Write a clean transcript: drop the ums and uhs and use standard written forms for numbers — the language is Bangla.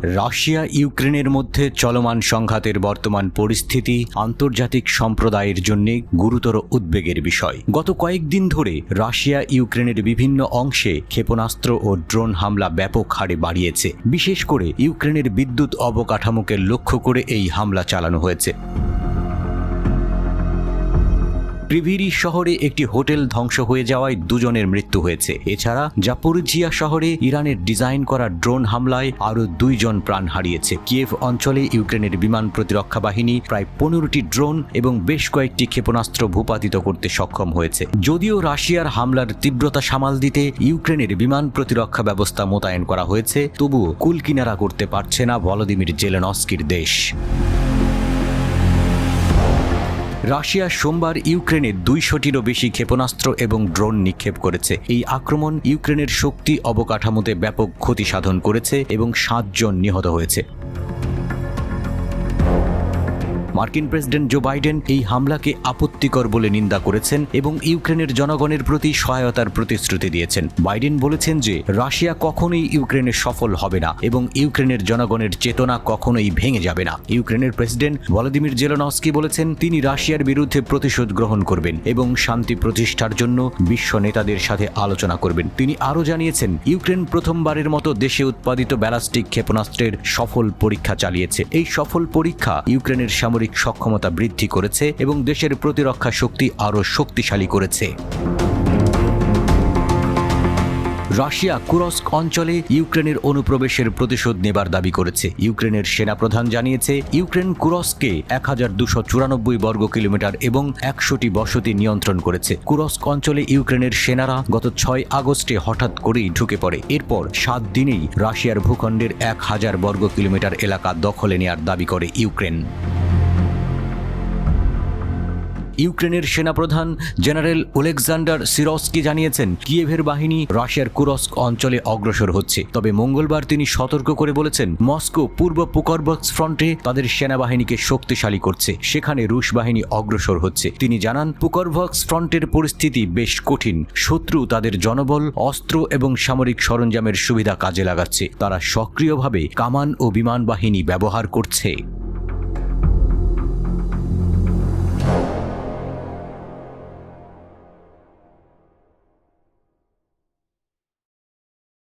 রাশিয়া ইউক্রেনের মধ্যে চলমান সংঘাতের বর্তমান পরিস্থিতি আন্তর্জাতিক সম্প্রদায়ের জন্য গুরুতর উদ্বেগের বিষয়। গত কয়েকদিন ধরে রাশিয়া ইউক্রেনের বিভিন্ন অংশে ক্ষেপণাস্ত্র ও ড্রোন হামলা ব্যাপক হারে বাড়িয়েছে। বিশেষ করে ইউক্রেনের বিদ্যুৎ অবকাঠামোকে লক্ষ্য করে এই হামলা চালানো হয়েছে। প্রিভিরি শহরে একটি হোটেল ধ্বংস হয়ে যাওয়ায় 2 জনের মৃত্যু হয়েছে। এছাড়া জাপোরিজিয়া শহরে ইরানের ডিজাইন করা ড্রোন হামলায় আরও 2 জন প্রাণ হারিয়েছে। কিয়েভ অঞ্চলে ইউক্রেনের বিমান প্রতিরক্ষা বাহিনী প্রায় 15টি ড্রোন এবং বেশ কয়েকটি ক্ষেপণাস্ত্র ভূপাতিত করতে সক্ষম হয়েছে। যদিও রাশিয়ার হামলার তীব্রতা সামাল দিতে ইউক্রেনের বিমান প্রতিরক্ষা ব্যবস্থা মোতায়েন করা হয়েছে, তবুও কুলকিনারা করতে পারছে না ভলোদিমির জেলেনস্কির দেশ। রাশিয়া সোমবার ইউক্রেনে 200টিরও বেশি ক্ষেপণাস্ত্র এবং ড্রোন নিক্ষেপ করেছে। এই আক্রমণ ইউক্রেনের শক্তি অবকাঠামোতে ব্যাপক ক্ষতি সাধন করেছে এবং 7 জন নিহত হয়েছে। মার্কিন প্রেসিডেন্ট জো বাইডেন এই হামলাকে আপত্তিকর বলে নিন্দা করেছেন এবং ইউক্রেনের জনগণের প্রতি সহায়তার প্রতিশ্রুতি দিয়েছেন। বাইডেন বলেছেন যে রাশিয়া কখনোই ইউক্রেনে সফল হবে না এবং ইউক্রেনের জনগণের চেতনা কখনোই ভেঙে যাবে না। ইউক্রেনের প্রেসিডেন্ট ভলোদিমির জেলেনস্কি বলেছেন তিনি রাশিয়ার বিরুদ্ধে প্রতিশোধ গ্রহণ করবেন এবং শান্তি প্রতিষ্ঠার জন্য বিশ্ব নেতাদের সাথে আলোচনা করবেন। তিনি আরও জানিয়েছেন ইউক্রেন প্রথমবারের মতো দেশে উৎপাদিত ব্যালিস্টিক ক্ষেপণাস্ত্রের সফল পরীক্ষা চালিয়েছে। এই সফল পরীক্ষা ইউক্রেনের সামরিক সক্ষমতা বৃদ্ধি করেছে এবং দেশের প্রতিরক্ষা শক্তি আরও শক্তিশালী করেছে। রাশিয়া কুরস্ক অঞ্চলে ইউক্রেনের অনুপ্রবেশের প্রতিশোধ নেবার দাবি করেছে। ইউক্রেনের সেনাপ্রধান জানিয়েছে ইউক্রেন কুরস্কে 1294 বর্গ কিলোমিটার এবং 100টি বসতি নিয়ন্ত্রণ করেছে। কুরস্ক অঞ্চলে ইউক্রেনের সেনারা গত 6 আগস্টে হঠাৎ করেই ঢুকে পড়ে। এরপর 7 দিনেই রাশিয়ার ভূখণ্ডের 1000 বর্গ কিলোমিটার এলাকা দখলে নেয়ার দাবি করে ইউক্রেন। ইউক্রেনের সেনাপ্রধান জেনারেল ওলেকজান্ডার সিরস্কি জানিয়েছেন কিয়েভের বাহিনী রাশিয়ার কুরস্ক অঞ্চলে অগ্রসর হচ্ছে। তবে মঙ্গলবার তিনি সতর্ক করে বলেছেন মস্কো পূর্ব পুকরভস্ক ফ্রন্টে তাদের সেনাবাহিনীকে শক্তিশালী করছে, সেখানে রুশ বাহিনী অগ্রসর হচ্ছে। তিনি জানান পুকরভস্ক ফ্রন্টের পরিস্থিতি বেশ কঠিন। শত্রু তাদের জনবল, অস্ত্র এবং সামরিক সরঞ্জামের সুবিধা কাজে লাগাচ্ছে। তারা সক্রিয়ভাবে কামান ও বিমান বাহিনী ব্যবহার করছে।